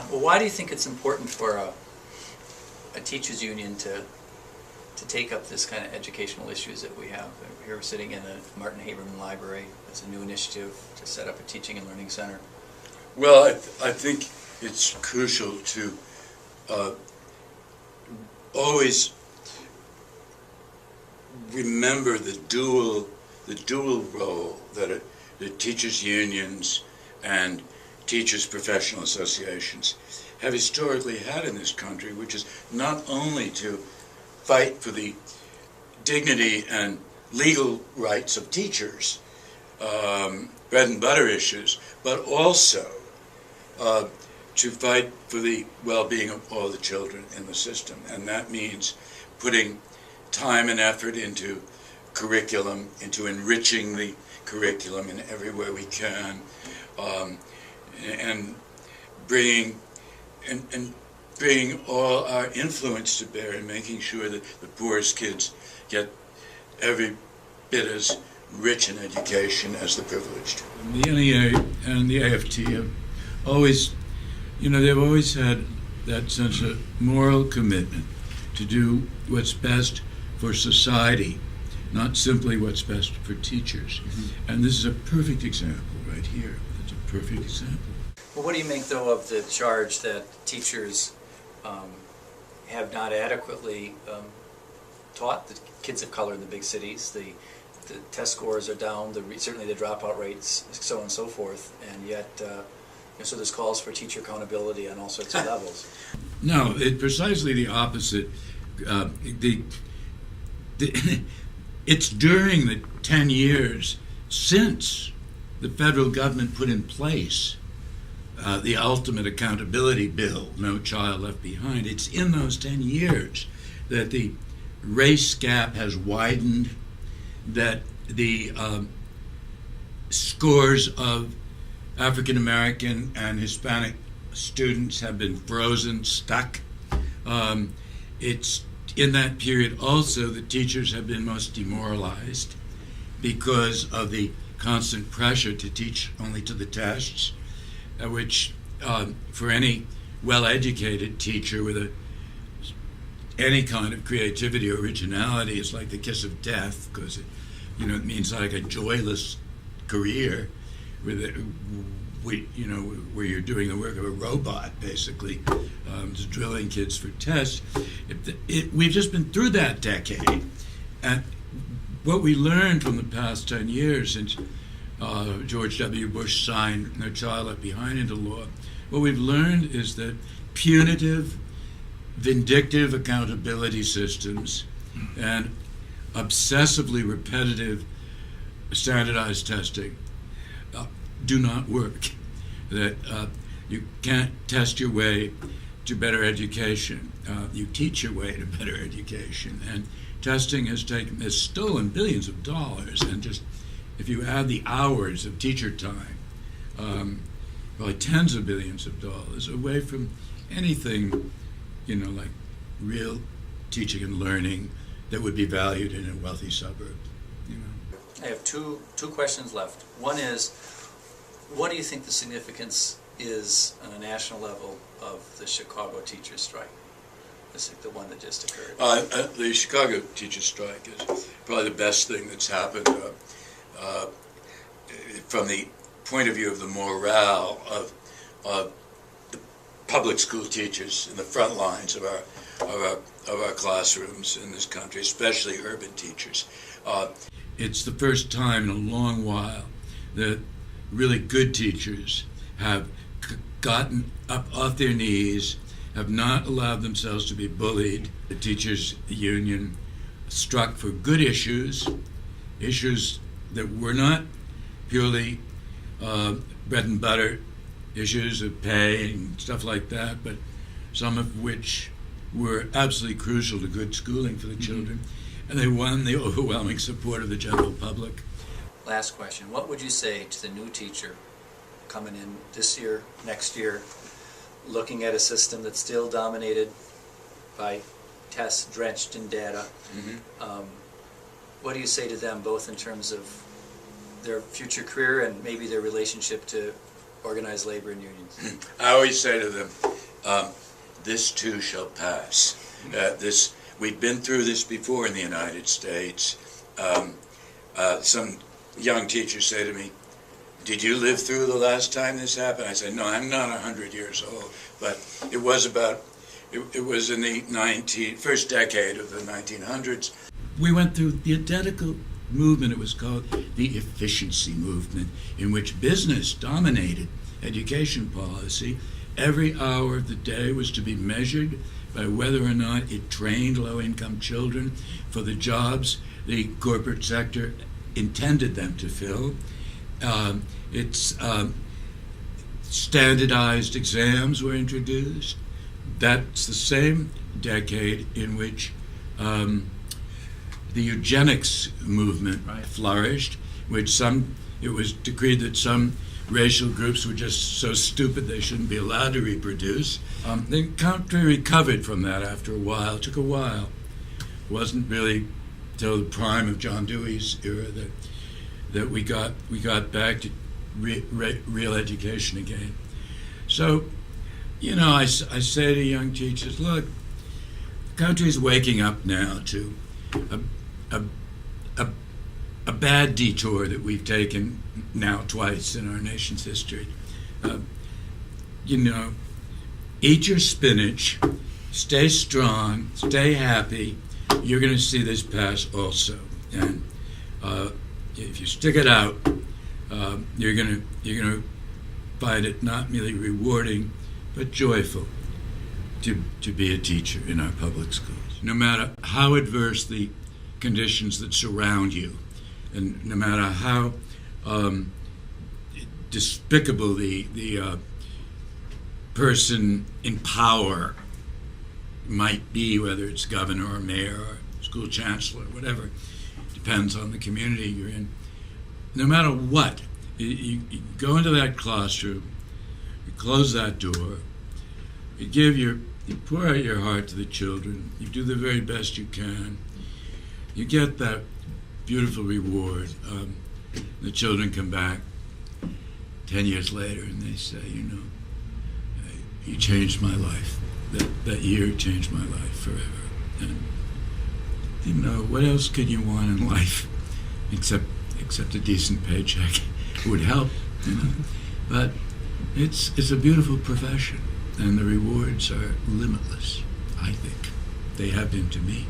Well, why do you think it's important for a teachers union to take up this kind of educational issues that we have? Here sitting in the Martin Haberman Library, it's a new initiative to set up a teaching and learning center. Well, I think it's crucial to always remember the dual role that the teachers' unions and teachers' professional associations have historically had in this country, which is not only to fight for the dignity and legal rights of teachers, bread and butter issues, but also to fight for the well-being of all the children in the system. And that means putting time and effort into curriculum, into enriching the curriculum in every way we can, and bringing all our influence to bear in making sure that the poorest kids get every bit as rich an education as the privileged. The NEA and the AFT have always, they've always had that sense of moral commitment to do what's best for society, not simply what's best for teachers. Mm-hmm. And this is a perfect example right here. It's a perfect example. Well, what do you make, though, of the charge that teachers have not adequately taught the kids of color in the big cities? The test scores are down, certainly the dropout rates, so on and so forth, and yet so there's calls for teacher accountability on all sorts of levels. No, it's precisely the opposite. It's during the 10 years since the federal government put in place the ultimate accountability bill, No Child Left Behind. It's in those 10 years that the race gap has widened, that the scores of African American and Hispanic students have been frozen, stuck. It's in that period also that teachers have been most demoralized because of the constant pressure to teach only to the tests, which for any well-educated teacher with any kind of creativity or originality is like the kiss of death, because it means like a joyless career where you're doing the work of a robot, basically, just drilling kids for tests. We've just been through that decade, and what we learned from the past 10 years since George W. Bush signed No Child Left Behind into law, what we've learned is that punitive, vindictive accountability systems and obsessively repetitive standardized testing do not work. That you can't test your way to better education. You teach your way to better education. And testing has stolen billions of dollars. And just if you add the hours of teacher time, probably tens of billions of dollars away from anything, like real teaching and learning that would be valued in a wealthy suburb. I have two questions left. One is, what do you think the significance is on a national level of the Chicago teachers' strike? The one that just occurred. The Chicago teachers' strike is probably the best thing that's happened from the point of view of the morale of the public school teachers in the front lines of our classrooms in this country, especially urban teachers. It's the first time in a long while that really good teachers have gotten up off their knees, have not allowed themselves to be bullied. The teachers' union struck for good issues that were not purely bread and butter issues of pay and stuff like that, but some of which were absolutely crucial to good schooling for the children. And they won the overwhelming support of the general public. Last question. What would you say to the new teacher coming in this year, next year, looking at a system that's still dominated by tests drenched in data? What do you say to them, both in terms of their future career and maybe their relationship to organized labor and unions? I always say to them, this too shall pass. We've been through this before in the United States. Some young teachers say to me, "Did you live through the last time this happened?" I said, "No, I'm not 100 years old, but it was in the first decade of the 1900s." We went through the identical movement. It was called the efficiency movement, in which business dominated education policy. Every hour of the day was to be measured by whether or not it trained low-income children for the jobs the corporate sector intended them to fill. Standardized exams were introduced. That's the same decade in which the eugenics movement flourished, which it was decreed that some racial groups were just so stupid they shouldn't be allowed to reproduce. The country recovered from that after a while. It took a while. It wasn't really till the prime of John Dewey's era that we got back to real education again. So, I say to young teachers, look, the country's waking up now to a bad detour that we've taken now twice in our nation's history. Eat your spinach, stay strong, stay happy. You're going to see this pass also. And if you stick it out, you're going to find it not merely rewarding, but joyful to be a teacher in our public schools. No matter how adverse the conditions that surround you, and no matter how despicable the person in power might be, whether it's governor or mayor or school chancellor, whatever, depends on the community you're in. No matter what, you go into that classroom, you close that door, you pour out your heart to the children, you do the very best you can, you get that beautiful reward. The children come back 10 years later and they say, you changed my life. That year changed my life forever. And what else could you want in life except a decent paycheck? It would help, But it's a beautiful profession, and the rewards are limitless, I think. They have been to me.